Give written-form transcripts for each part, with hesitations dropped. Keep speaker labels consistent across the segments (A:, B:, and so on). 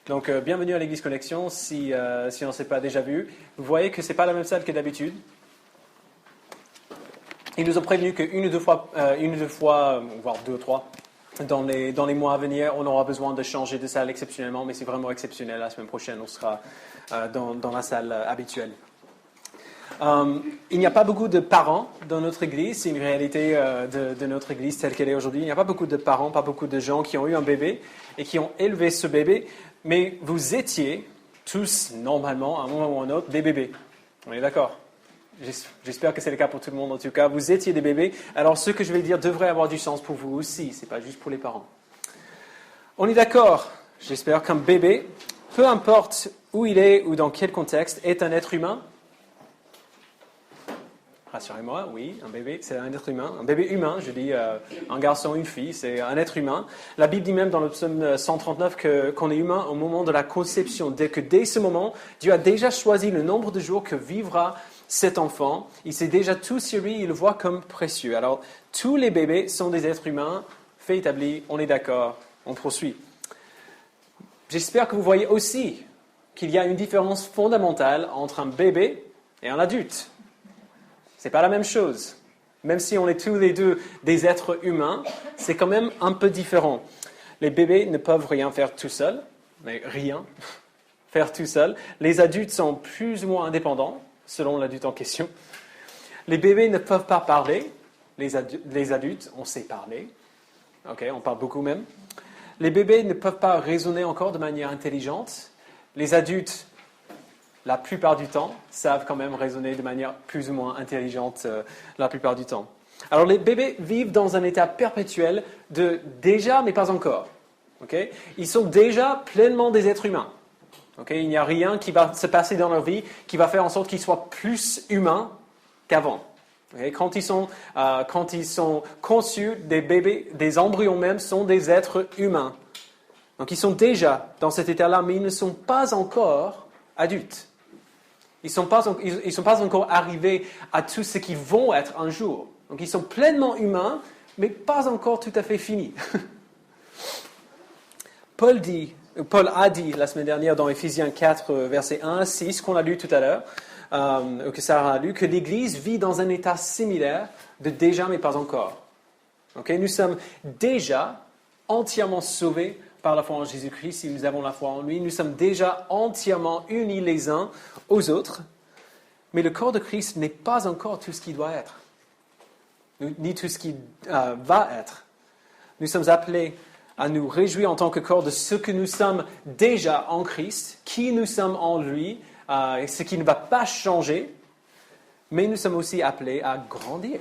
A: Donc, bienvenue à l'Église Connexion. Si on ne s'est pas déjà vu, vous voyez que ce n'est pas la même salle que d'habitude. Ils nous ont prévenu qu'une ou deux fois, voire deux ou trois, dans les mois à venir, on aura besoin de changer de salle exceptionnellement, mais c'est vraiment exceptionnel. La semaine prochaine, on sera dans la salle habituelle. Il n'y a pas beaucoup de parents dans notre Église. C'est une réalité de notre Église telle qu'elle est aujourd'hui. Il n'y a pas beaucoup de parents, pas beaucoup de gens qui ont eu un bébé et qui ont élevé ce bébé. Mais vous étiez tous, normalement, à un moment ou à un autre, des bébés. On est d'accord? J'espère que c'est le cas pour tout le monde en tout cas. Vous étiez des bébés. Alors ce que je vais dire devrait avoir du sens pour vous aussi. Ce n'est pas juste pour les parents. On est d'accord, j'espère, qu'un bébé, peu importe où il est ou dans quel contexte, est un être humain. Rassurez-moi, oui, un bébé, c'est un être humain. Un bébé humain, je dis un garçon, une fille, c'est un être humain. La Bible dit même dans le psaume 139 qu'on est humain au moment de la conception. Dès ce moment, Dieu a déjà choisi le nombre de jours que vivra cet enfant. Il sait déjà tout sur lui, il le voit comme précieux. Alors, tous les bébés sont des êtres humains, fait établi, on est d'accord, on poursuit. J'espère que vous voyez aussi qu'il y a une différence fondamentale entre un bébé et un adulte. Ce n'est pas la même chose. Même si on est tous les deux des êtres humains, c'est quand même un peu différent. Les bébés ne peuvent rien faire tout seuls, mais rien faire tout seuls. Les adultes sont plus ou moins indépendants, selon l'adulte en question. Les bébés ne peuvent pas parler. Les adultes, on sait parler. Okay, on parle beaucoup même. Les bébés ne peuvent pas raisonner encore de manière intelligente. Les adultes, la plupart du temps, savent quand même raisonner de manière plus ou moins intelligente la plupart du temps. Alors les bébés vivent dans un état perpétuel de déjà mais pas encore. Okay? Ils sont déjà pleinement des êtres humains. Okay? Il n'y a rien qui va se passer dans leur vie qui va faire en sorte qu'ils soient plus humains qu'avant. Okay? Quand ils sont conçus, des bébés, des embryons même, sont des êtres humains. Donc ils sont déjà dans cet état-là, mais ils ne sont pas encore adultes. Ils ne sont pas encore arrivés à tout ce qu'ils vont être un jour. Donc ils sont pleinement humains, mais pas encore tout à fait finis. Paul a dit la semaine dernière dans Éphésiens 4, versets 1 à 6, qu'on a lu tout à l'heure, que Sarah a lu, que l'Église vit dans un état similaire de déjà mais pas encore. Okay? Nous sommes déjà entièrement sauvés par la foi en Jésus-Christ, si nous avons la foi en lui. Nous sommes déjà entièrement unis les uns aux autres, mais le corps de Christ n'est pas encore tout ce qu'il doit être, ni tout ce qu'il va être. Nous sommes appelés à nous réjouir en tant que corps de ce que nous sommes déjà en Christ, qui nous sommes en lui, ce qui ne va pas changer, mais nous sommes aussi appelés à grandir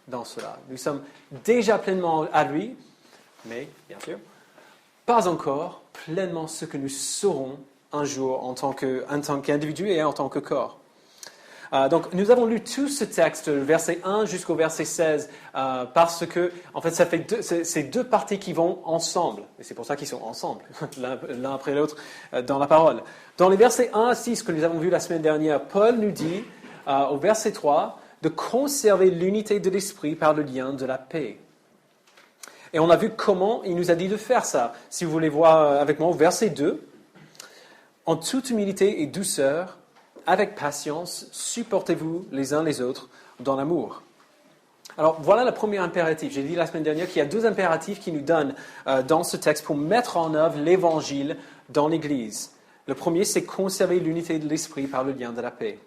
A: dans cela. Nous sommes déjà pleinement à lui, mais bien sûr, pas encore pleinement ce que nous serons un jour en tant qu'individu et en tant que corps. Donc, nous avons lu tout ce texte, verset 1 jusqu'au verset 16, parce que, en fait, c'est deux parties qui vont ensemble. Et c'est pour ça qu'ils sont ensemble, l'un après l'autre, dans la parole. Dans les versets 1 à 6 que nous avons vus la semaine dernière, Paul nous dit, au verset 3, de conserver l'unité de l'esprit par le lien de la paix. Et on a vu comment il nous a dit de faire ça. Si vous voulez voir avec moi au verset 2, en toute humilité et douceur, avec patience, supportez-vous les uns les autres dans l'amour. Alors voilà le premier impératif. J'ai dit la semaine dernière qu'il y a deux impératifs qui nous donnent dans ce texte pour mettre en œuvre l'évangile dans l'Église. Le premier, c'est conserver l'unité de l'esprit par le lien de la paix.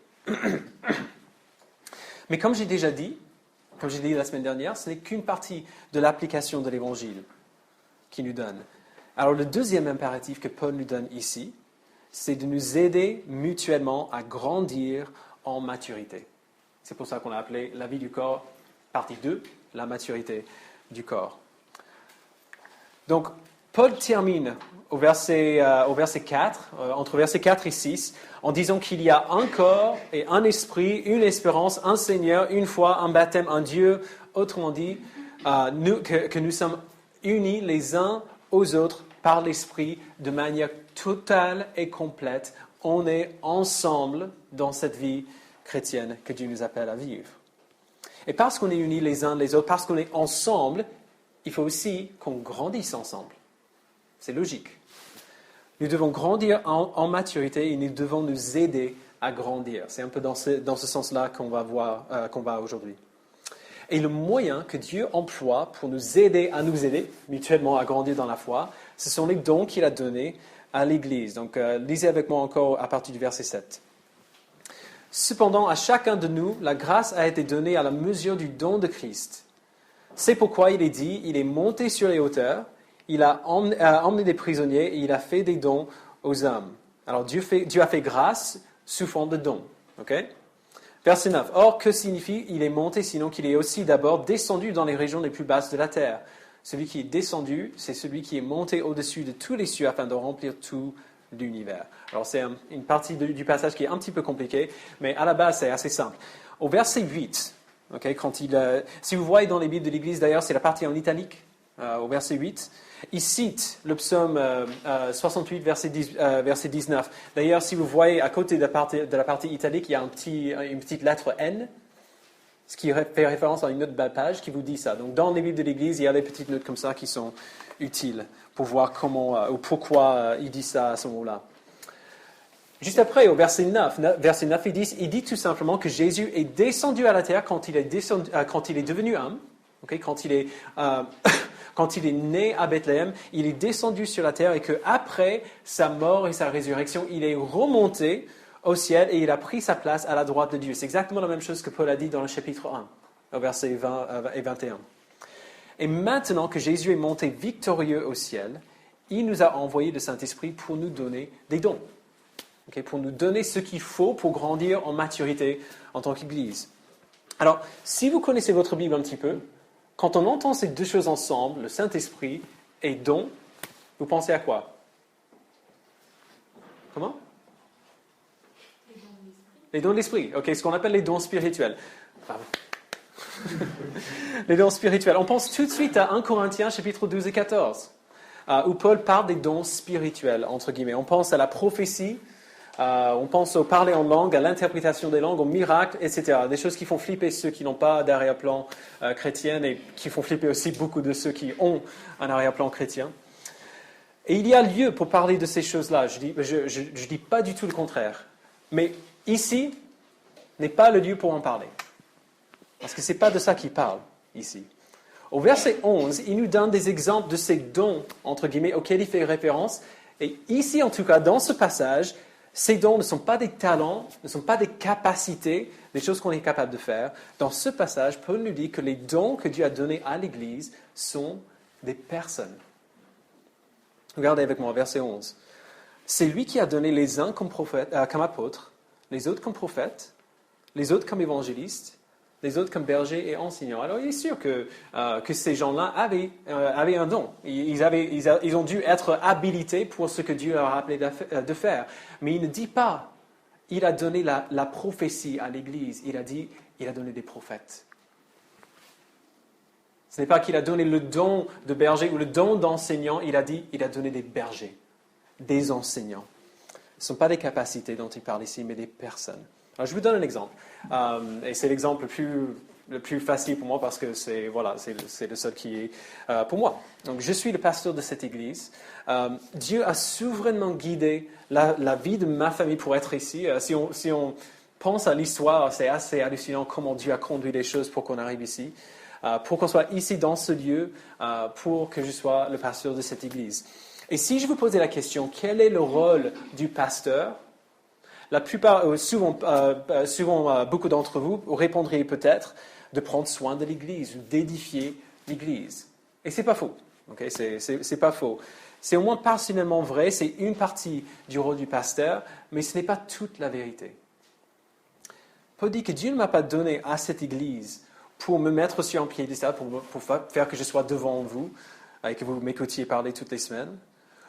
A: Mais comme j'ai déjà dit, comme j'ai dit la semaine dernière, ce n'est qu'une partie de l'application de l'Évangile qui nous donne. Alors le deuxième impératif que Paul nous donne ici, c'est de nous aider mutuellement à grandir en maturité. C'est pour ça qu'on a appelé la vie du corps, partie 2, la maturité du corps. Donc, Paul termine au verset 4, entre versets 4 et 6, en disant qu'il y a un corps et un esprit, une espérance, un Seigneur, une foi, un baptême, un Dieu. Autrement dit, que nous sommes unis les uns aux autres par l'Esprit de manière totale et complète. On est ensemble dans cette vie chrétienne que Dieu nous appelle à vivre. Et parce qu'on est unis les uns les autres, parce qu'on est ensemble, il faut aussi qu'on grandisse ensemble. C'est logique. Nous devons grandir en maturité et nous devons nous aider à grandir. C'est un peu dans ce sens-là qu'on va voir, qu'on va aujourd'hui. Et le moyen que Dieu emploie pour nous aider mutuellement à grandir dans la foi, ce sont les dons qu'il a donnés à l'Église. Donc, lisez avec moi encore à partir du verset 7. Cependant, à chacun de nous, la grâce a été donnée à la mesure du don de Christ. C'est pourquoi il est dit, il est monté sur les hauteurs, il a emmené des prisonniers et il a fait des dons aux hommes. Alors, Dieu a fait grâce sous forme de dons. Okay? Verset 9. Or, que signifie il est monté, sinon qu'il est aussi d'abord descendu dans les régions les plus basses de la terre. Celui qui est descendu, c'est celui qui est monté au-dessus de tous les cieux afin de remplir tout l'univers. Alors, c'est une partie du passage qui est un petit peu compliquée, mais à la base, c'est assez simple. Au verset 8, okay, si vous voyez dans les Bibles de l'Église, d'ailleurs, c'est la partie en italique, au verset 8, il cite le psaume 68, verset 19. D'ailleurs, si vous voyez à côté de la partie italique, il y a une petite lettre N, ce qui fait référence à une autre belle page qui vous dit ça. Donc, dans les Bibles de l'Église, il y a des petites notes comme ça qui sont utiles pour voir comment ou pourquoi il dit ça à ce moment-là. Juste après, au verset 9, il dit tout simplement que Jésus est descendu à la terre quand il est devenu homme, okay, quand il est né à Bethléem, il est descendu sur la terre et qu'après sa mort et sa résurrection, il est remonté au ciel et il a pris sa place à la droite de Dieu. C'est exactement la même chose que Paul a dit dans le chapitre 1, au verset 20 et 21. Et maintenant que Jésus est monté victorieux au ciel, il nous a envoyé le Saint-Esprit pour nous donner des dons, okay, pour nous donner ce qu'il faut pour grandir en maturité en tant qu'Église. Alors, si vous connaissez votre Bible un petit peu, quand on entend ces deux choses ensemble, le Saint-Esprit et dons, vous pensez à quoi? Comment? Les dons de l'Esprit. Ok, ce qu'on appelle les dons spirituels. Pardon. Les dons spirituels. On pense tout de suite à 1 Corinthiens, chapitre 12 et 14, où Paul parle des dons spirituels, entre guillemets. On pense à la prophétie, on pense au parler en langue, à l'interprétation des langues, aux miracles, etc. Des choses qui font flipper ceux qui n'ont pas d'arrière-plan chrétien et qui font flipper aussi beaucoup de ceux qui ont un arrière-plan chrétien. Et il y a lieu pour parler de ces choses-là. Je dis pas du tout le contraire. Mais ici n'est pas le lieu pour en parler. Parce que ce n'est pas de ça qu'il parle ici. Au verset 11, il nous donne des exemples de ces dons, entre guillemets, auxquels il fait référence. Et ici, en tout cas, dans ce passage, ces dons ne sont pas des talents, ne sont pas des capacités, des choses qu'on est capable de faire. Dans ce passage, Paul nous dit que les dons que Dieu a donnés à l'Église sont des personnes. Regardez avec moi, verset 11. C'est lui qui a donné les uns comme apôtres, les autres comme prophètes, les autres comme évangélistes, les autres comme bergers et enseignants. Alors, il est sûr que ces gens-là avaient un don. Ils ont dû être habilités pour ce que Dieu leur a appelé de faire. Mais il ne dit pas, il a donné la prophétie à l'Église. Il a dit, il a donné des prophètes. Ce n'est pas qu'il a donné le don de berger ou le don d'enseignant. Il a dit, il a donné des bergers, des enseignants. Ce ne sont pas des capacités dont il parle ici, mais des personnes. Alors, je vous donne un exemple. Et c'est l'exemple le plus facile pour moi parce que c'est le seul qui est pour moi. Donc, je suis le pasteur de cette église. Dieu a souverainement guidé la vie de ma famille pour être ici. Si on pense à l'histoire, c'est assez hallucinant comment Dieu a conduit les choses pour qu'on arrive ici. Pour qu'on soit ici dans ce lieu, pour que je sois le pasteur de cette église. Et si je vous posais la question, quel est le rôle du pasteur? La plupart, souvent, beaucoup d'entre vous répondriez peut-être de prendre soin de l'Église ou d'édifier l'Église. Et c'est pas faux. Okay? C'est pas faux. C'est au moins partiellement vrai. C'est une partie du rôle du pasteur, mais ce n'est pas toute la vérité. Paul dit que Dieu ne m'a pas donné à cette Église pour me mettre sur un piédestal, pour faire que je sois devant vous et que vous m'écoutiez parler toutes les semaines,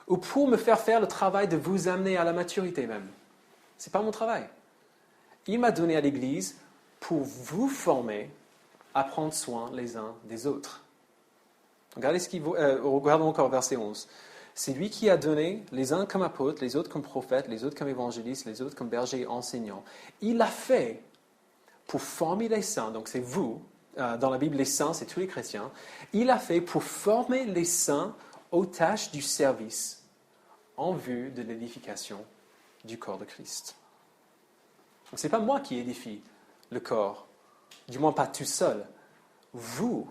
A: ou pour me faire le travail de vous amener à la maturité même. Ce n'est pas mon travail. Il m'a donné à l'Église pour vous former à prendre soin les uns des autres. Regardons encore verset 11. C'est lui qui a donné les uns comme apôtres, les autres comme prophètes, les autres comme évangélistes, les autres comme bergers et enseignants. Il l'a fait pour former les saints, donc c'est vous, dans la Bible les saints c'est tous les chrétiens, il l'a fait pour former les saints aux tâches du service, en vue de l'édification du corps de Christ. Ce n'est pas moi qui édifie le corps, du moins pas tout seul. Vous,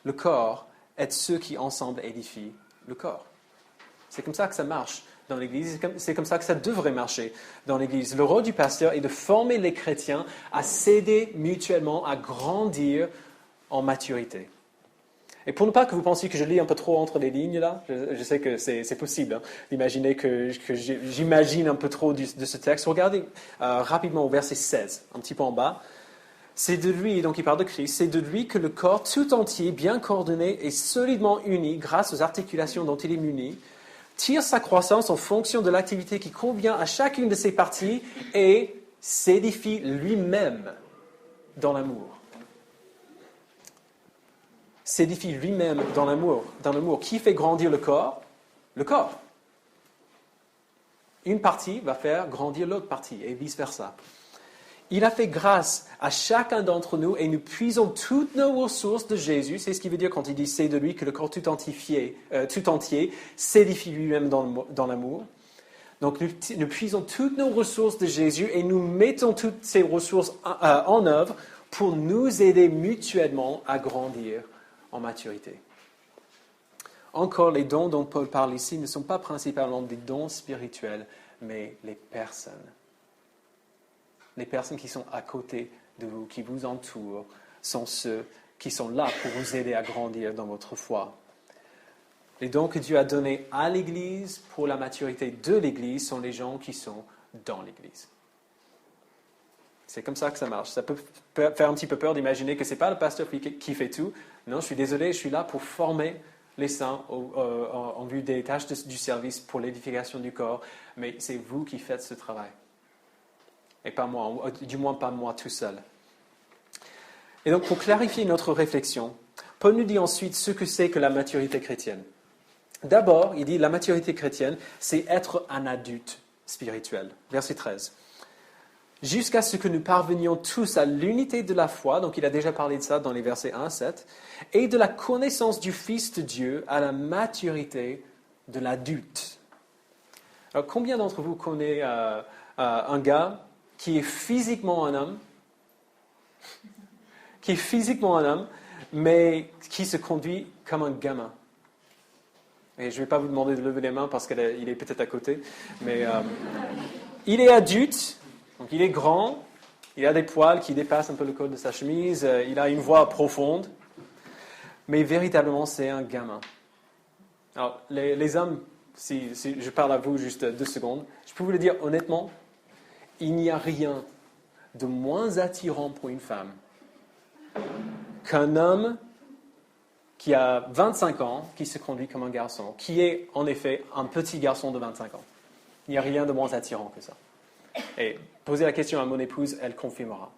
A: le corps, êtes ceux qui ensemble édifient le corps. C'est comme ça que ça marche dans l'Église, c'est comme ça que ça devrait marcher dans l'Église. Le rôle du pasteur est de former les chrétiens à s'aider mutuellement, à grandir en maturité. Et pour ne pas que vous pensiez que je lis un peu trop entre les lignes, là, je sais que c'est possible d'imaginer que j'imagine un peu trop de ce texte. Regardez rapidement au verset 16, un petit peu en bas. C'est de lui, donc il parle de Christ, c'est de lui que le corps tout entier, bien coordonné et solidement uni, grâce aux articulations dont il est muni, tire sa croissance en fonction de l'activité qui convient à chacune de ses parties et s'édifie lui-même dans l'amour. S'édifie lui-même dans l'amour. Qui fait grandir le corps? Le corps. Une partie va faire grandir l'autre partie et vice-versa. Il a fait grâce à chacun d'entre nous et nous puisons toutes nos ressources de Jésus. C'est ce qu'il veut dire quand il dit « c'est de lui que le corps tout entier s'édifie lui-même dans l'amour ». Donc nous puisons toutes nos ressources de Jésus et nous mettons toutes ces ressources en œuvre pour nous aider mutuellement à grandir en maturité. Encore, les dons dont Paul parle ici ne sont pas principalement des dons spirituels, mais les personnes. Les personnes qui sont à côté de vous, qui vous entourent, sont ceux qui sont là pour vous aider à grandir dans votre foi. Les dons que Dieu a donnés à l'Église pour la maturité de l'Église sont les gens qui sont dans l'Église. C'est comme ça que ça marche. Ça peut faire un petit peu peur d'imaginer que ce n'est pas le pasteur qui fait tout. Non, je suis désolé, je suis là pour former les saints en vue des tâches du service pour l'édification du corps, mais c'est vous qui faites ce travail. Et pas moi, du moins pas moi tout seul. Et donc, pour clarifier notre réflexion, Paul nous dit ensuite ce que c'est que la maturité chrétienne. D'abord, il dit la maturité chrétienne, c'est être un adulte spirituel. Verset 13. Jusqu'à ce que nous parvenions tous à l'unité de la foi, donc il a déjà parlé de ça dans les versets 1 à 7, et de la connaissance du Fils de Dieu à la maturité de l'adulte. Alors, combien d'entre vous connaissent un gars qui est physiquement un homme, mais qui se conduit comme un gamin? Et je ne vais pas vous demander de lever les mains parce qu'il est peut-être à côté, mais il est adulte, donc il est grand, il a des poils qui dépassent un peu le col de sa chemise, il a une voix profonde, mais véritablement c'est un gamin. Alors les hommes, si je parle à vous juste 2 secondes, je peux vous le dire honnêtement, il n'y a rien de moins attirant pour une femme qu'un homme qui a 25 ans, qui se conduit comme un garçon, qui est en effet un petit garçon de 25 ans. Il n'y a rien de moins attirant que ça. Et posez la question à mon épouse, elle confirmera.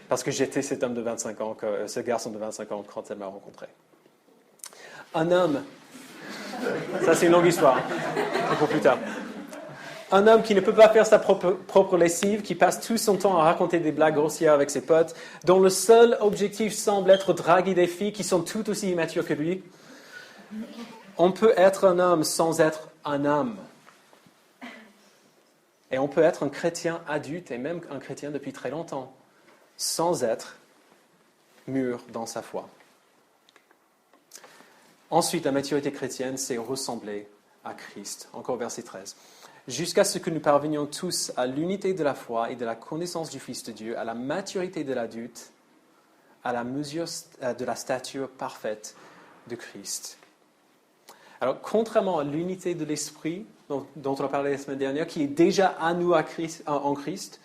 A: Parce que j'étais cet homme de 25 ans, ce garçon de 25 ans quand elle m'a rencontré. Un homme, ça c'est une longue histoire, c'est pour plus tard. Un homme qui ne peut pas faire sa propre lessive, qui passe tout son temps à raconter des blagues grossières avec ses potes, dont le seul objectif semble être draguer des filles qui sont tout aussi immatures que lui. On peut être un homme sans être un homme. Et on peut être un chrétien adulte, et même un chrétien depuis très longtemps, sans être mûr dans sa foi. Ensuite, la maturité chrétienne, c'est ressembler à Christ. Encore verset 13. Jusqu'à ce que nous parvenions tous à l'unité de la foi et de la connaissance du Fils de Dieu, à la maturité de l'adulte, à la mesure de la stature parfaite de Christ. Alors, contrairement à l'unité de l'esprit, dont on a parlé la semaine dernière, qui est déjà à nous en Christ,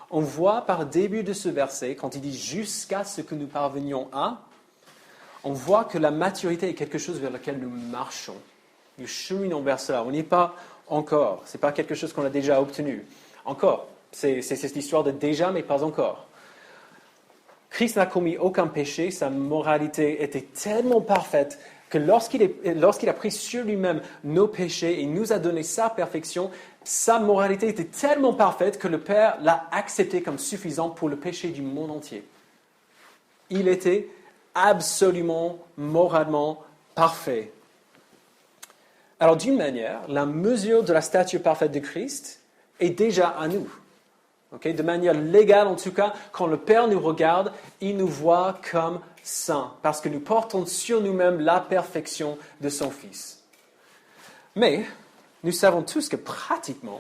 A: on voit par le début de ce verset, quand il dit « jusqu'à ce que nous parvenions à », on voit que la maturité est quelque chose vers lequel nous marchons. Nous cheminons vers cela. On n'y est pas encore. Ce n'est pas quelque chose qu'on a déjà obtenu. Encore. C'est cette histoire de déjà, mais pas encore. Christ n'a commis aucun péché. Sa moralité était tellement parfaite que lorsqu'il a pris sur lui-même nos péchés et nous a donné sa perfection, sa moralité était tellement parfaite que le Père l'a accepté comme suffisant pour le péché du monde entier. Il était absolument, moralement parfait. Alors d'une manière, la mesure de la stature parfaite de Christ est déjà à nous. Okay? De manière légale en tout cas, quand le Père nous regarde, il nous voit comme saints, parce que nous portons sur nous-mêmes la perfection de son Fils. Mais nous savons tous que pratiquement,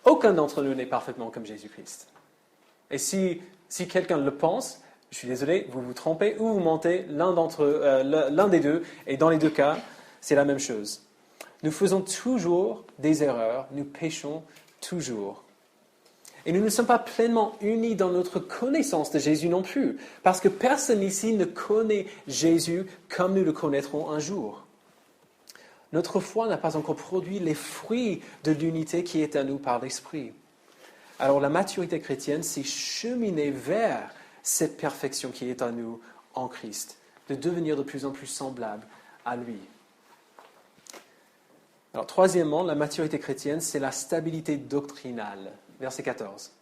A: aucun d'entre nous n'est parfaitement comme Jésus-Christ. Et si quelqu'un le pense, je suis désolé, vous vous trompez ou vous mentez, l'un des deux, et dans les deux cas, c'est la même chose. Nous faisons toujours des erreurs, nous péchons toujours. Et nous ne sommes pas pleinement unis dans notre connaissance de Jésus non plus, parce que personne ici ne connaît Jésus comme nous le connaîtrons un jour. Notre foi n'a pas encore produit les fruits de l'unité qui est à nous par l'Esprit. Alors la maturité chrétienne, c'est cheminer vers cette perfection qui est à nous en Christ, de devenir de plus en plus semblable à lui. Alors troisièmement, la maturité chrétienne, c'est la stabilité doctrinale. Verset 14.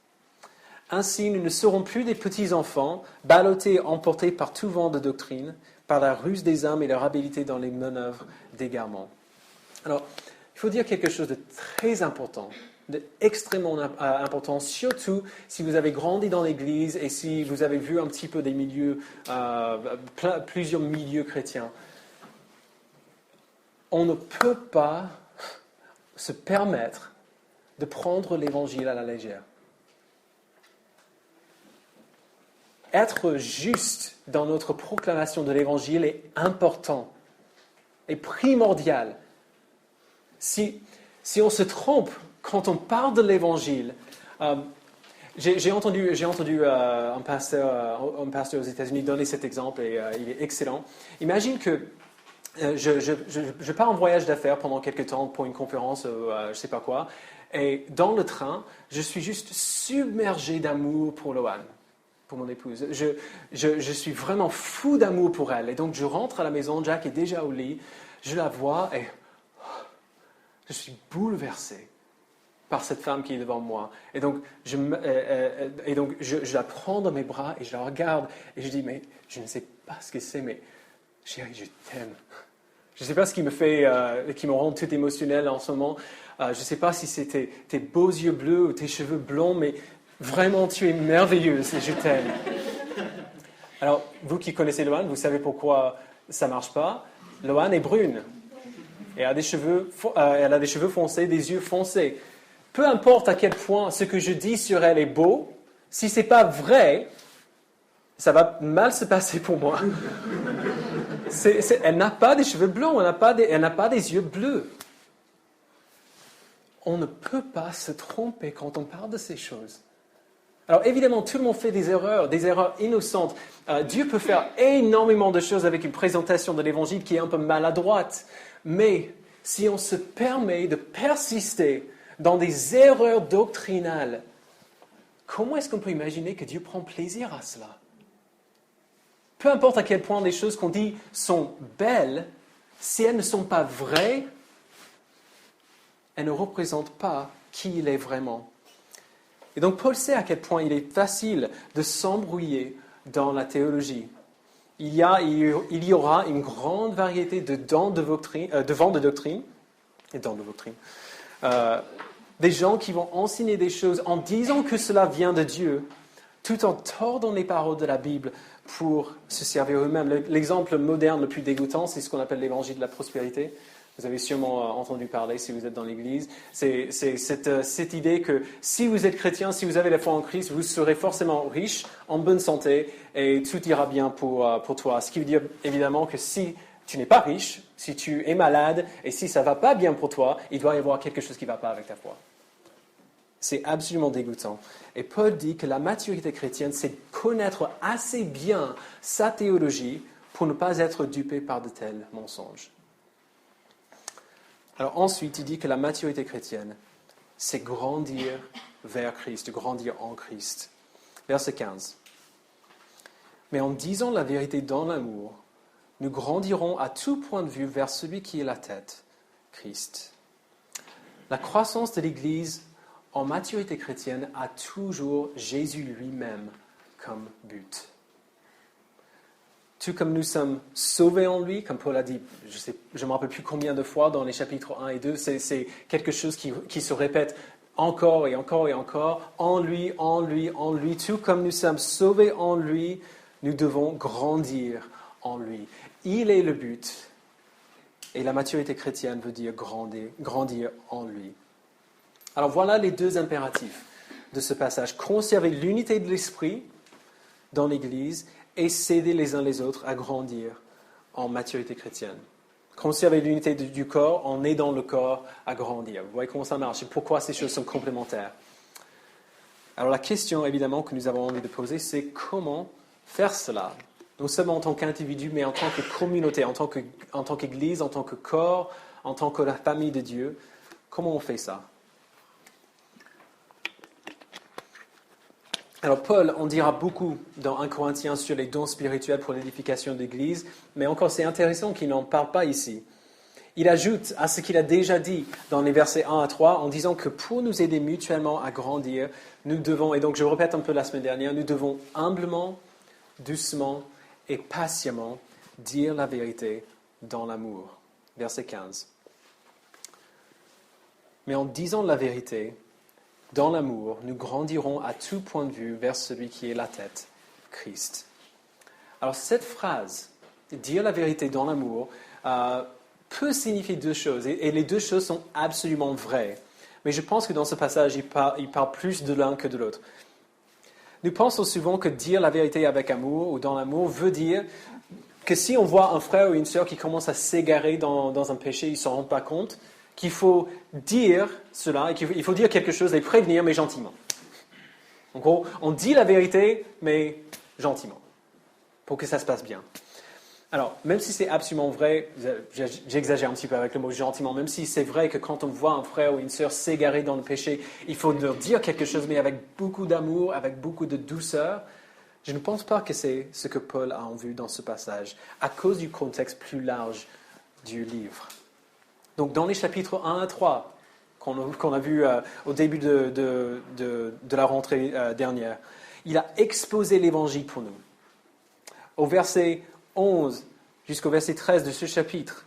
A: Ainsi, nous ne serons plus des petits enfants, ballottés et emportés par tout vent de doctrine, par la ruse des hommes et leur habileté dans les manœuvres d'égarement. Alors, il faut dire quelque chose de très important, d'extrêmement important, surtout si vous avez grandi dans l'Église et si vous avez vu un petit peu des milieux, plusieurs milieux chrétiens. On ne peut pas se permettre de prendre l'Évangile à la légère. Être juste dans notre proclamation de l'Évangile est important et primordial. Si on se trompe quand on parle de l'Évangile, j'ai entendu un pasteur aux États-Unis donner cet exemple et il est excellent. Imagine que je pars en voyage d'affaires pendant quelques temps pour une conférence, je ne sais pas quoi, et dans le train, je suis juste submergé d'amour pour Loane, pour mon épouse. Je suis vraiment fou d'amour pour elle. Et donc, je rentre à la maison, Jack est déjà au lit, je la vois et je suis bouleversé par cette femme qui est devant moi. Et donc, je la prends dans mes bras et je la regarde et je dis, mais je ne sais pas ce que c'est, mais chérie, je t'aime. Je ne sais pas ce qui me rend tout émotionnel en ce moment. Je ne sais pas si c'est tes beaux yeux bleus ou tes cheveux blonds, mais vraiment, tu es merveilleuse et je t'aime. Alors, vous qui connaissez Loane, vous savez pourquoi ça ne marche pas. Loane est brune. Et elle a des cheveux foncés, des yeux foncés. Peu importe à quel point ce que je dis sur elle est beau, si ce n'est pas vrai, ça va mal se passer pour moi. Elle n'a pas des cheveux blonds, elle n'a pas des yeux bleus. On ne peut pas se tromper quand on parle de ces choses. Alors évidemment, tout le monde fait des erreurs innocentes. Dieu peut faire énormément de choses avec une présentation de l'Évangile qui est un peu maladroite. Mais si on se permet de persister dans des erreurs doctrinales, comment est-ce qu'on peut imaginer que Dieu prend plaisir à cela? Peu importe à quel point les choses qu'on dit sont belles, si elles ne sont pas vraies, elles ne représentent pas qui il est vraiment. Et donc Paul sait à quel point il est facile de s'embrouiller dans la théologie. Il y aura une grande variété de vents de doctrine, des gens qui vont enseigner des choses en disant que cela vient de Dieu, tout en tordant les paroles de la Bible pour se servir eux-mêmes. L'exemple moderne le plus dégoûtant, c'est ce qu'on appelle l'évangile de la prospérité. Vous avez sûrement entendu parler si vous êtes dans l'Église. C'est cette idée que si vous êtes chrétien, si vous avez la foi en Christ, vous serez forcément riche, en bonne santé, et tout ira bien pour toi. Ce qui veut dire évidemment que si tu n'es pas riche, si tu es malade, et si ça ne va pas bien pour toi, il doit y avoir quelque chose qui ne va pas avec ta foi. C'est absolument dégoûtant. Et Paul dit que la maturité chrétienne, c'est connaître assez bien sa théologie pour ne pas être dupé par de tels mensonges. Alors ensuite, il dit que la maturité chrétienne, c'est grandir vers Christ, grandir en Christ. Verset 15. Mais en disant la vérité dans l'amour, nous grandirons à tout point de vue vers celui qui est la tête, Christ. La croissance de l'Église en maturité chrétienne a toujours Jésus lui-même comme but. tout comme nous sommes sauvés en lui, comme Paul a dit, je ne me rappelle plus combien de fois dans les chapitres 1 et 2, c'est quelque chose qui se répète encore et encore et encore, en lui, en lui, en lui, tout comme nous sommes sauvés en lui, nous devons grandir en lui. Il est le but, et la maturité chrétienne veut dire grandir en lui. Alors voilà les deux impératifs de ce passage. Conserver l'unité de l'esprit dans l'Église et s'aider les uns les autres à grandir en maturité chrétienne. Conserver l'unité du corps en aidant le corps à grandir. Vous voyez comment ça marche et pourquoi ces choses sont complémentaires. Alors la question évidemment que nous avons envie de poser, c'est comment faire cela, non seulement en tant qu'individu, mais en tant que communauté, en tant qu'Église, en tant que corps, en tant que la famille de Dieu. Comment on fait ça? Alors Paul en dira beaucoup dans 1 Corinthiens sur les dons spirituels pour l'édification de l'Église, mais encore c'est intéressant qu'il n'en parle pas ici. Il ajoute à ce qu'il a déjà dit dans les versets 1 à 3 en disant que pour nous aider mutuellement à grandir, nous devons, et donc je répète un peu la semaine dernière, nous devons humblement, doucement et patiemment dire la vérité dans l'amour. Verset 15. Mais en disant la vérité, dans l'amour, nous grandirons à tout point de vue vers celui qui est la tête, Christ. Alors cette phrase, dire la vérité dans l'amour, peut signifier deux choses, et les deux choses sont absolument vraies. Mais je pense que dans ce passage, il parle plus de l'un que de l'autre. Nous pensons souvent que dire la vérité avec amour ou dans l'amour veut dire que si on voit un frère ou une sœur qui commence à s'égarer dans un péché, ils ne s'en rendent pas compte, qu'il faut dire cela, et qu'il faut dire quelque chose, les prévenir, mais gentiment. En gros, on dit la vérité, mais gentiment, pour que ça se passe bien. Alors, même si c'est absolument vrai, j'exagère un petit peu avec le mot gentiment, même si c'est vrai que quand on voit un frère ou une sœur s'égarer dans le péché, il faut leur dire quelque chose, mais avec beaucoup d'amour, avec beaucoup de douceur, je ne pense pas que c'est ce que Paul a en vue dans ce passage, à cause du contexte plus large du livre. Donc, dans les chapitres 1 à 3, qu'on a vu au début de la rentrée dernière, il a exposé l'Évangile pour nous. Au verset 11 jusqu'au verset 13 de ce chapitre,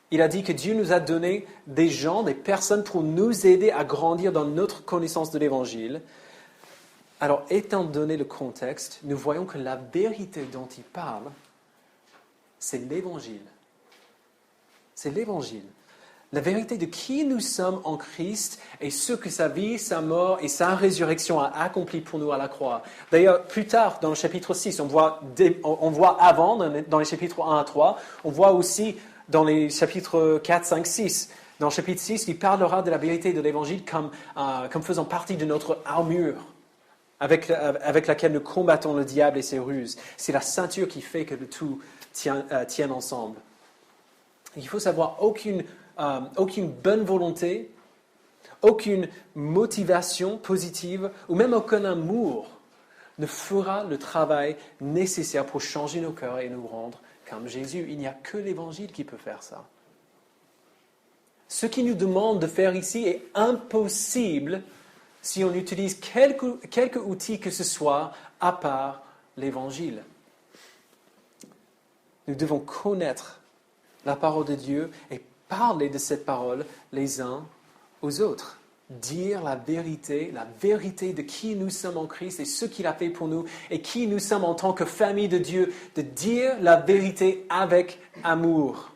A: il a dit que Dieu nous a donné des gens, des personnes pour nous aider à grandir dans notre connaissance de l'Évangile. Alors, étant donné le contexte, nous voyons que la vérité dont il parle, c'est l'Évangile. C'est l'Évangile. La vérité de qui nous sommes en Christ et ce que sa vie, sa mort et sa résurrection a accompli pour nous à la croix. D'ailleurs, plus tard, dans le chapitre 6, on voit avant, dans les chapitres 1 à 3, on voit aussi dans les chapitres 4, 5, 6. Dans le chapitre 6, il parlera de la vérité de l'Évangile comme faisant partie de notre armure avec laquelle nous combattons le diable et ses ruses. C'est la ceinture qui fait que le tout tienne ensemble. Il faut savoir aucune bonne volonté, aucune motivation positive ou même aucun amour ne fera le travail nécessaire pour changer nos cœurs et nous rendre comme Jésus. Il n'y a que l'Évangile qui peut faire ça. Ce qu'il nous demande de faire ici est impossible si on utilise quelque outil que ce soit à part l'Évangile. Nous devons connaître la parole de Dieu et parler de cette parole les uns aux autres. Dire la vérité de qui nous sommes en Christ et ce qu'il a fait pour nous et qui nous sommes en tant que famille de Dieu, de dire la vérité avec amour,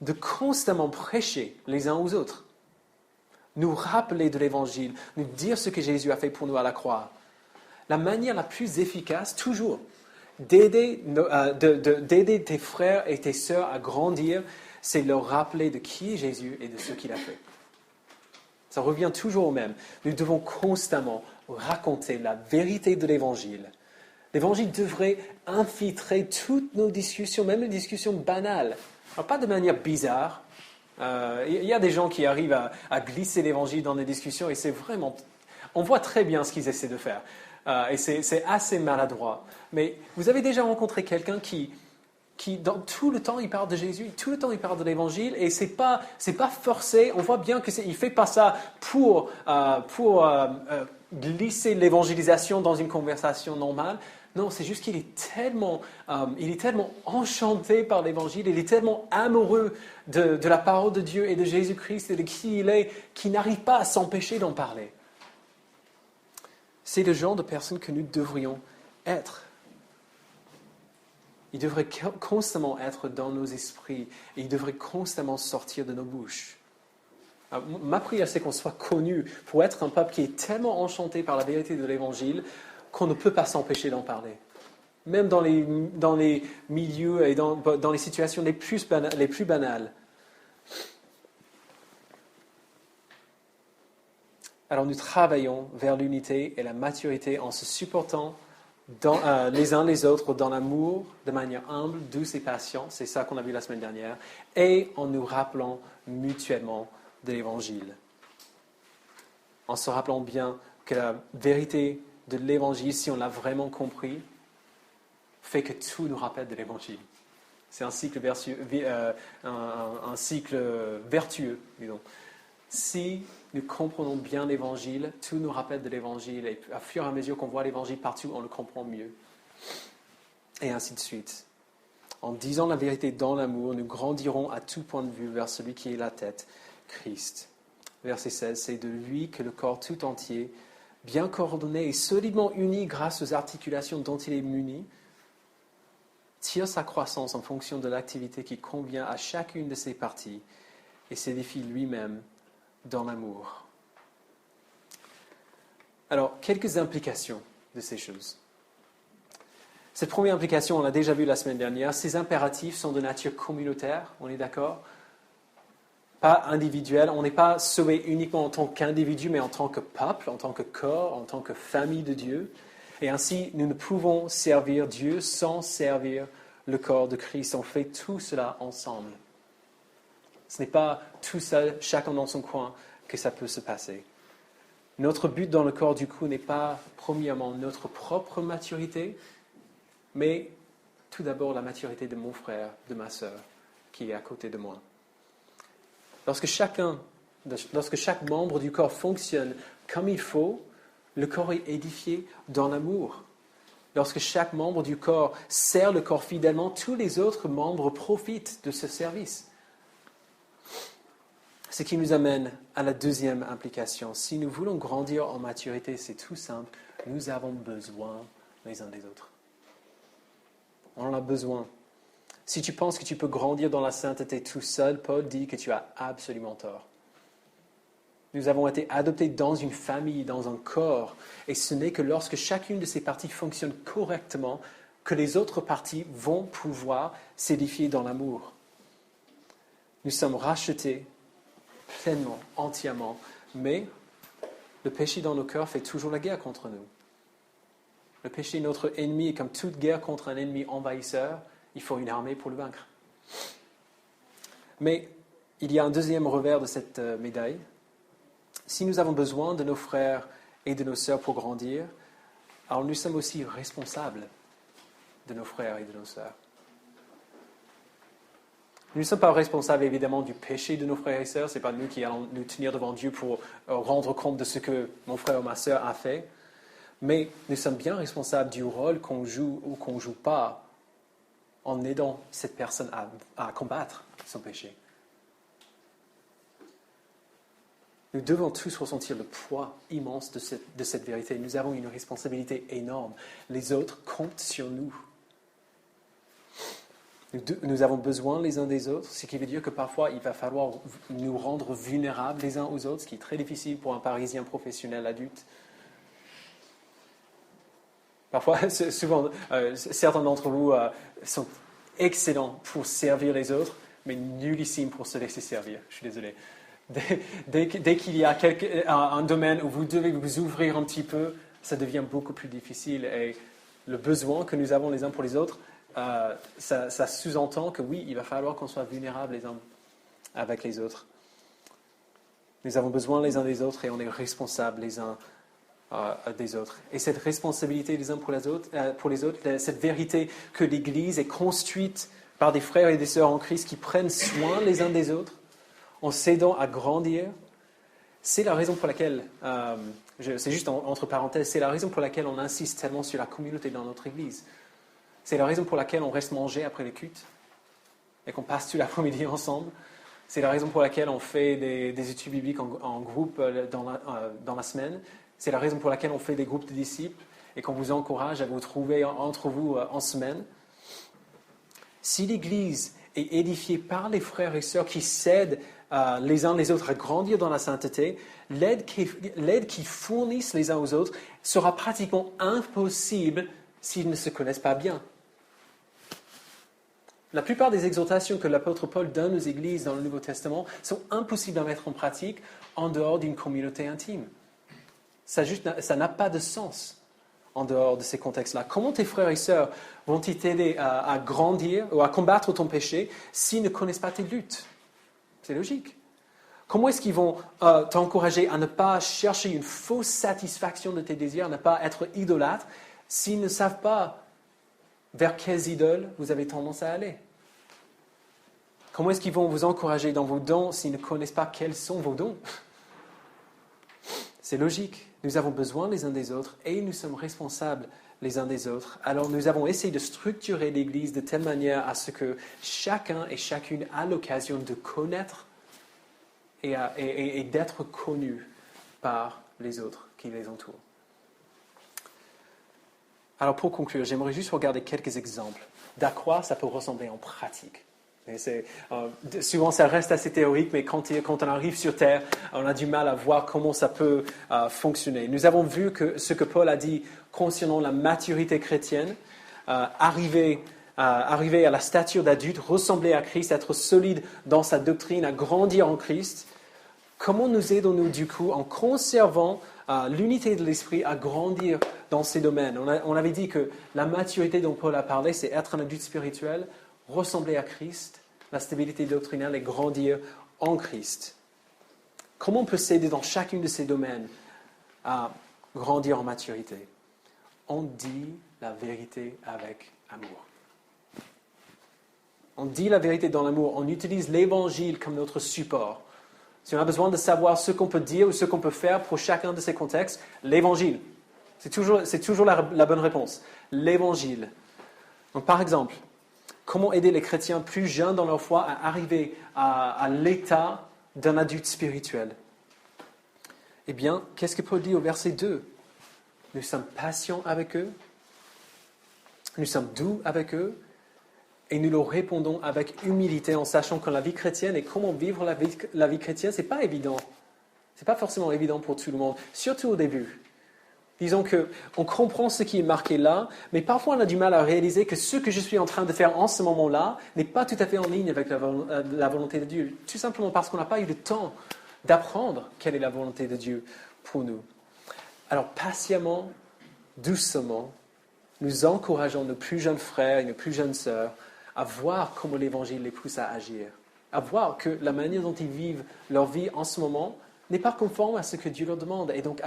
A: de constamment prêcher les uns aux autres, nous rappeler de l'Évangile, nous dire ce que Jésus a fait pour nous à la croix. La manière la plus efficace, toujours, d'aider tes frères et tes sœurs à grandir, c'est leur rappeler de qui est Jésus et de ce qu'il a fait. Ça revient toujours au même. Nous devons constamment raconter la vérité de l'Évangile. L'Évangile devrait infiltrer toutes nos discussions, même les discussions banales. Alors, pas de manière bizarre. Il y a des gens qui arrivent à glisser l'Évangile dans des discussions et c'est vraiment... On voit très bien ce qu'ils essaient de faire. Et c'est assez maladroit. Mais vous avez déjà rencontré quelqu'un qui dans tout le temps, il parle de Jésus, tout le temps, il parle de l'Évangile, et c'est pas forcé. On voit bien qu'il fait pas ça pour glisser l'évangélisation dans une conversation normale, Non, c'est juste qu'il est tellement enchanté par l'Évangile, il est tellement amoureux de la parole de Dieu et de Jésus-Christ et de qui il est, qu'il n'arrive pas à s'empêcher d'en parler. C'est le genre de personne que nous devrions être. Il devrait constamment être dans nos esprits et il devrait constamment sortir de nos bouches. Alors, ma prière, c'est qu'on soit connu pour être un peuple qui est tellement enchanté par la vérité de l'Évangile qu'on ne peut pas s'empêcher d'en parler. Même dans les milieux et dans les situations les plus banales. Alors nous travaillons vers l'unité et la maturité en se supportant les uns les autres dans l'amour, de manière humble, douce et patiente, c'est ça qu'on a vu la semaine dernière, et en nous rappelant mutuellement de l'Évangile. En se rappelant bien que la vérité de l'Évangile, si on l'a vraiment compris, fait que tout nous rappelle de l'Évangile. C'est un cycle vertueux, disons. Si nous comprenons bien l'Évangile, tout nous rappelle de l'Évangile, et à fur et à mesure qu'on voit l'Évangile partout, on le comprend mieux. Et ainsi de suite. En disant la vérité dans l'amour, nous grandirons à tout point de vue vers celui qui est la tête, Christ. Verset 16, c'est de lui que le corps tout entier, bien coordonné et solidement uni grâce aux articulations dont il est muni, tire sa croissance en fonction de l'activité qui convient à chacune de ses parties et s'édifie lui-même dans l'amour. Alors, quelques implications de ces choses. Cette première implication, on l'a déjà vu la semaine dernière, ces impératifs sont de nature communautaire, on est d'accord? Pas individuel, on n'est pas sauvé uniquement en tant qu'individu, mais en tant que peuple, en tant que corps, en tant que famille de Dieu. Et ainsi, nous ne pouvons servir Dieu sans servir le corps de Christ. On fait tout cela ensemble. Ce n'est pas tout seul, chacun dans son coin, que ça peut se passer. Notre but dans le corps du coup n'est pas, premièrement, notre propre maturité, mais tout d'abord la maturité de mon frère, de ma sœur, qui est à côté de moi. Lorsque chaque membre du corps fonctionne comme il faut, le corps est édifié dans l'amour. Lorsque chaque membre du corps sert le corps fidèlement, tous les autres membres profitent de ce service. Ce qui nous amène à la deuxième implication. Si nous voulons grandir en maturité, c'est tout simple, nous avons besoin les uns des autres. On en a besoin. Si tu penses que tu peux grandir dans la sainteté tout seul, Paul dit que tu as absolument tort. Nous avons été adoptés dans une famille, dans un corps, et ce n'est que lorsque chacune de ces parties fonctionne correctement que les autres parties vont pouvoir s'édifier dans l'amour. Nous sommes rachetés pleinement, entièrement, mais le péché dans nos cœurs fait toujours la guerre contre nous. Le péché est notre ennemi, et comme toute guerre contre un ennemi envahisseur, il faut une armée pour le vaincre. Mais il y a un deuxième revers de cette médaille. Si nous avons besoin de nos frères et de nos sœurs pour grandir, alors nous sommes aussi responsables de nos frères et de nos sœurs. Nous ne sommes pas responsables évidemment du péché de nos frères et sœurs, ce n'est pas nous qui allons nous tenir devant Dieu pour rendre compte de ce que mon frère ou ma sœur a fait, mais nous sommes bien responsables du rôle qu'on joue ou qu'on ne joue pas en aidant cette personne à combattre son péché. Nous devons tous ressentir le poids immense de cette vérité. Nous avons une responsabilité énorme. Les autres comptent sur nous. Nous avons besoin les uns des autres, ce qui veut dire que parfois il va falloir nous rendre vulnérables les uns aux autres, ce qui est très difficile pour un Parisien professionnel adulte. Parfois, souvent, certains d'entre vous sont excellents pour servir les autres, mais nullissimes pour se laisser servir. Je suis désolé. Dès qu'il y a un domaine où vous devez vous ouvrir un petit peu, ça devient beaucoup plus difficile. Et le besoin que nous avons les uns pour les autres, ça sous-entend que oui, il va falloir qu'on soit vulnérables les uns avec les autres. Nous avons besoin les uns des autres et on est responsables les uns des autres. Et cette responsabilité les uns pour les autres, cette vérité que l'Église est construite par des frères et des sœurs en Christ qui prennent soin les uns des autres, en s'aidant à grandir, C'est la raison pour laquelle, c'est juste entre parenthèses, c'est la raison pour laquelle on insiste tellement sur la communauté dans notre Église. C'est la raison pour laquelle on reste manger après les cultes et qu'on passe toute l'après-midi ensemble. C'est la raison pour laquelle on fait des études bibliques en groupe dans la semaine. C'est la raison pour laquelle on fait des groupes de disciples et qu'on vous encourage à vous trouver entre vous en semaine. Si l'Église est édifiée par les frères et sœurs qui s'aident les uns les autres à grandir dans la sainteté, l'aide qu'ils fournissent les uns aux autres sera pratiquement impossible s'ils ne se connaissent pas bien. La plupart des exhortations que l'apôtre Paul donne aux églises dans le Nouveau Testament sont impossibles à mettre en pratique en dehors d'une communauté intime. Ça n'a pas de sens en dehors de ces contextes-là. Comment tes frères et sœurs vont-ils t'aider à grandir ou à combattre ton péché s'ils ne connaissent pas tes luttes? C'est logique. Comment est-ce qu'ils vont t'encourager à ne pas chercher une fausse satisfaction de tes désirs, à ne pas être idolâtre, s'ils ne savent pas vers quelles idoles vous avez tendance à aller? Comment est-ce qu'ils vont vous encourager dans vos dons s'ils ne connaissent pas quels sont vos dons? C'est logique. Nous avons besoin les uns des autres et nous sommes responsables les uns des autres. Alors nous avons essayé de structurer l'Église de telle manière à ce que chacun et chacune a l'occasion de connaître et d'être connu par les autres qui les entourent. Alors pour conclure, j'aimerais juste regarder quelques exemples d'à quoi ça peut ressembler en pratique. Souvent, ça reste assez théorique, mais quand on arrive sur Terre, on a du mal à voir comment ça peut fonctionner. Nous avons vu que ce que Paul a dit concernant la maturité chrétienne, arriver à la stature d'adulte, ressembler à Christ, être solide dans sa doctrine, à grandir en Christ. Comment nous aidons-nous du coup en conservant l'unité de l'esprit à grandir dans ces domaines? On avait dit que la maturité dont Paul a parlé, c'est être un adulte spirituel, ressembler à Christ, la stabilité doctrinale et grandir en Christ. Comment on peut s'aider dans chacun de ces domaines à grandir en maturité? On dit la vérité avec amour. On dit la vérité dans l'amour. On utilise l'Évangile comme notre support. Si on a besoin de savoir ce qu'on peut dire ou ce qu'on peut faire pour chacun de ces contextes, l'Évangile. C'est toujours la bonne réponse. L'Évangile. Donc, par exemple, comment aider les chrétiens plus jeunes dans leur foi à arriver à l'état d'un adulte spirituel? Eh bien, qu'est-ce que Paul dit au verset 2? Nous sommes patients avec eux, nous sommes doux avec eux, et nous leur répondons avec humilité en sachant que la vie chrétienne et comment vivre la vie chrétienne, ce n'est pas évident. Ce n'est pas forcément évident pour tout le monde, surtout au début. Disons qu'on comprend ce qui est marqué là, mais parfois on a du mal à réaliser que ce que je suis en train de faire en ce moment-là n'est pas tout à fait en ligne avec la volonté de Dieu. Tout simplement parce qu'on n'a pas eu le temps d'apprendre quelle est la volonté de Dieu pour nous. Alors patiemment, doucement, nous encourageons nos plus jeunes frères et nos plus jeunes sœurs à voir comment l'Évangile les pousse à agir, à voir que la manière dont ils vivent leur vie en ce moment n'est pas conforme à ce que Dieu leur demande, et donc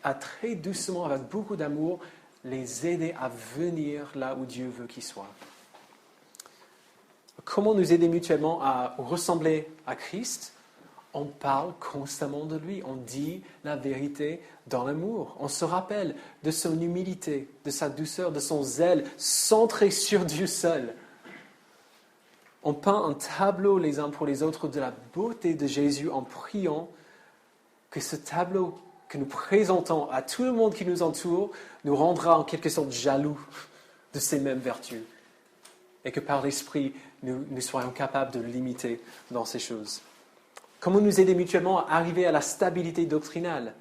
A: à très doucement, avec beaucoup d'amour, les aider à venir là où Dieu veut qu'ils soient. Comment nous aider mutuellement à ressembler à Christ? On parle constamment de lui, on dit la vérité dans l'amour. On se rappelle de son humilité, de sa douceur, de son zèle, centré sur Dieu seul. On peint un tableau les uns pour les autres de la beauté de Jésus en priant que ce tableau que nous présentons à tout le monde qui nous entoure nous rendra en quelque sorte jaloux de ces mêmes vertus et que par l'Esprit, nous soyons capables de l'imiter dans ces choses. Comment nous aider mutuellement à arriver à la stabilité doctrinale?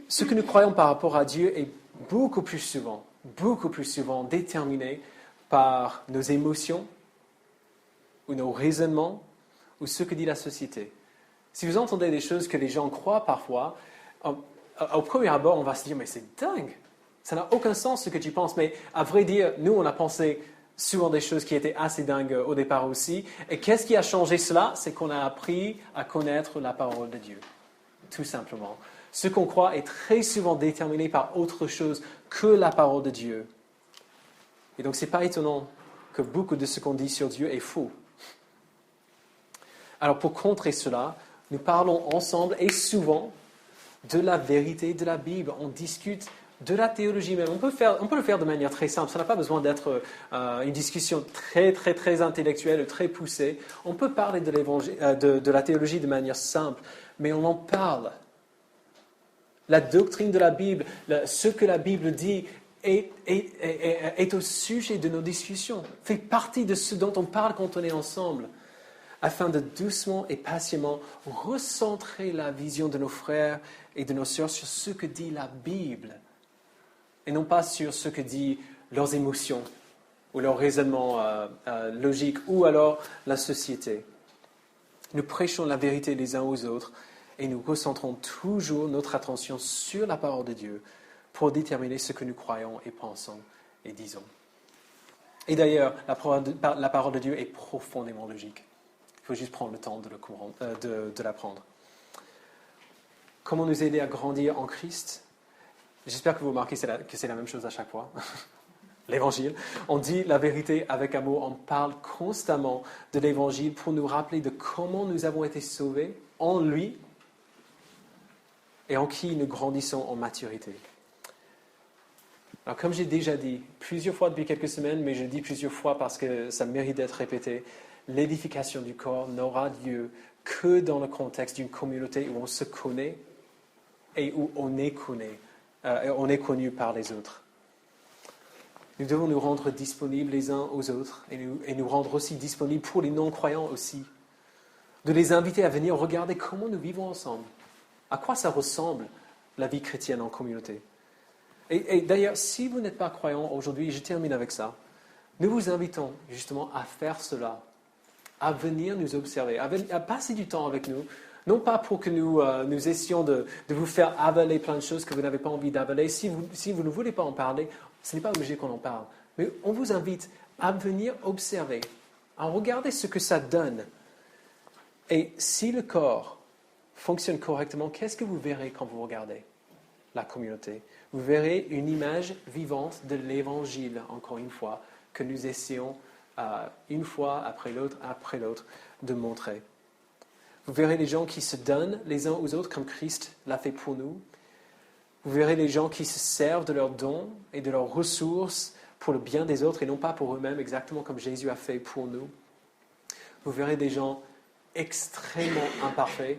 A: Ce que nous croyons par rapport à Dieu est beaucoup plus souvent déterminé par nos émotions ou nos raisonnements ou ce que dit la société. Si vous entendez des choses que les gens croient parfois, au premier abord, on va se dire « mais c'est dingue, ça n'a aucun sens ce que tu penses ». Mais à vrai dire, nous, on a pensé souvent des choses qui étaient assez dingues au départ aussi. Et qu'est-ce qui a changé cela? C'est qu'on a appris à connaître la parole de Dieu, tout simplement. Ce qu'on croit est très souvent déterminé par autre chose que la parole de Dieu. Et donc, ce n'est pas étonnant que beaucoup de ce qu'on dit sur Dieu est faux. Alors, pour contrer cela, Nous parlons ensemble et souvent de la vérité de la Bible. On discute de la théologie même. On peut le faire de manière très simple. Ça n'a pas besoin d'être une discussion très, très, très intellectuelle, très poussée. On peut parler de la théologie de manière simple, mais on en parle. La doctrine de la Bible, ce que la Bible dit est au sujet de nos discussions, fait partie de ce dont on parle quand on est ensemble, afin de doucement et patiemment recentrer la vision de nos frères et de nos sœurs sur ce que dit la Bible, et non pas sur ce que disent leurs émotions ou leur raisonnement logique, ou alors la société. Nous prêchons la vérité les uns aux autres, et nous recentrons toujours notre attention sur la parole de Dieu pour déterminer ce que nous croyons et pensons et disons. Et d'ailleurs, la parole de Dieu est profondément logique. Il faut juste prendre le temps de l'apprendre. Comment nous aider à grandir en Christ? J'espère que vous remarquez que c'est la même chose à chaque fois. L'Évangile. On dit la vérité avec amour, on parle constamment de l'Évangile pour nous rappeler de comment nous avons été sauvés en lui et en qui nous grandissons en maturité. Alors, comme j'ai déjà dit plusieurs fois depuis quelques semaines, mais je dis plusieurs fois parce que ça mérite d'être répété, l'édification du corps n'aura lieu que dans le contexte d'une communauté où on se connaît et où on est connu par les autres. Nous devons nous rendre disponibles les uns aux autres et nous rendre aussi disponibles pour les non-croyants aussi. De les inviter à venir regarder comment nous vivons ensemble. À quoi ça ressemble la vie chrétienne en communauté. Et d'ailleurs, si vous n'êtes pas croyant aujourd'hui, je termine avec ça, nous vous invitons justement à faire cela, à venir nous observer, à passer du temps avec nous, non pas pour que nous essayons de vous faire avaler plein de choses que vous n'avez pas envie d'avaler. Si vous ne voulez pas en parler, ce n'est pas obligé qu'on en parle. Mais on vous invite à venir observer, à regarder ce que ça donne. Et si le corps fonctionne correctement, qu'est-ce que vous verrez quand vous regardez la communauté? Vous verrez une image vivante de l'Évangile, encore une fois, que nous essayons une fois après l'autre, de montrer. Vous verrez les gens qui se donnent les uns aux autres comme Christ l'a fait pour nous. Vous verrez les gens qui se servent de leurs dons et de leurs ressources pour le bien des autres et non pas pour eux-mêmes, exactement comme Jésus a fait pour nous. Vous verrez des gens extrêmement imparfaits,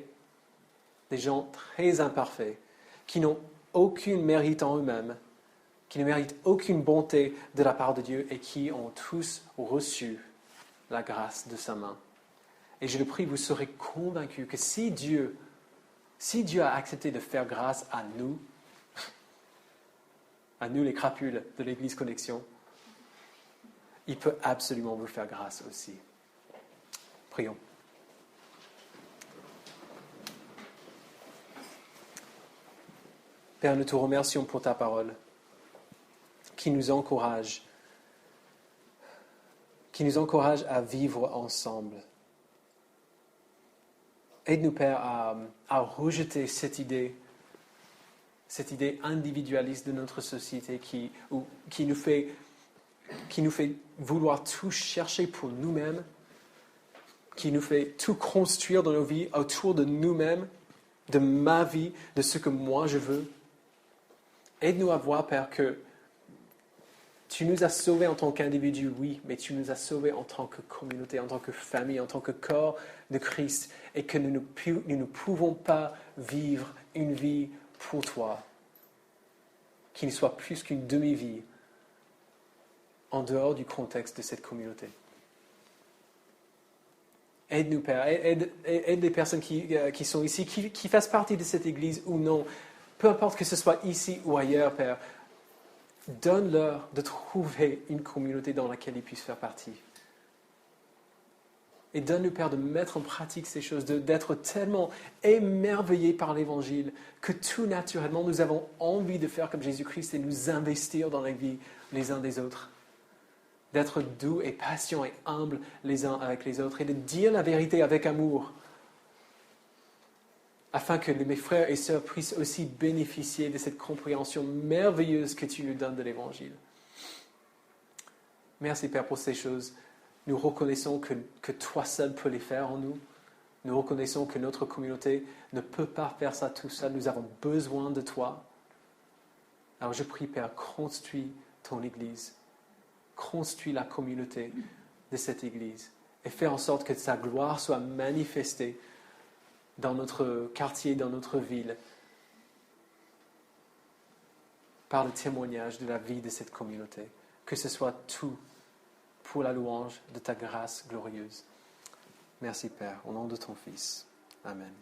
A: des gens très imparfaits, qui n'ont aucune mérite en eux-mêmes, qui ne méritent aucune bonté de la part de Dieu et qui ont tous reçu la grâce de sa main. Et je le prie, vous serez convaincus que si Dieu a accepté de faire grâce à nous les crapules de l'Église Connexion, il peut absolument vous faire grâce aussi. Prions. Père, nous te remercions pour ta parole qui nous encourage à vivre ensemble. Aide-nous, Père, à rejeter cette idée individualiste de notre société qui nous fait vouloir tout chercher pour nous-mêmes, qui nous fait tout construire dans nos vies autour de nous-mêmes, de ma vie, de ce que moi je veux. Aide-nous à voir, Père, que tu nous as sauvés en tant qu'individus, oui, mais tu nous as sauvés en tant que communauté, en tant que famille, en tant que corps de Christ, et que nous ne pouvons pas vivre une vie pour toi, qui ne soit plus qu'une demi-vie, en dehors du contexte de cette communauté. Aide-nous, Père, aide les personnes qui sont ici, qui fassent partie de cette Église ou non, peu importe que ce soit ici ou ailleurs, Père, donne-leur de trouver une communauté dans laquelle ils puissent faire partie. Et donne-nous, Père, de mettre en pratique ces choses, d'être tellement émerveillés par l'Évangile que tout naturellement, nous avons envie de faire comme Jésus-Christ et nous investir dans la vie les uns des autres. D'être doux et patients et humbles les uns avec les autres et de dire la vérité avec amour, afin que mes frères et sœurs puissent aussi bénéficier de cette compréhension merveilleuse que tu nous donnes de l'Évangile. Merci, Père, pour ces choses. Nous reconnaissons que toi seul peux les faire en nous. Nous reconnaissons que notre communauté ne peut pas faire ça tout seul. Nous avons besoin de toi. Alors je prie, Père, construis ton Église. Construis la communauté de cette Église. Et fais en sorte que sa gloire soit manifestée dans notre quartier, dans notre ville, par le témoignage de la vie de cette communauté. Que ce soit tout pour la louange de ta grâce glorieuse. Merci, Père, au nom de ton Fils. Amen.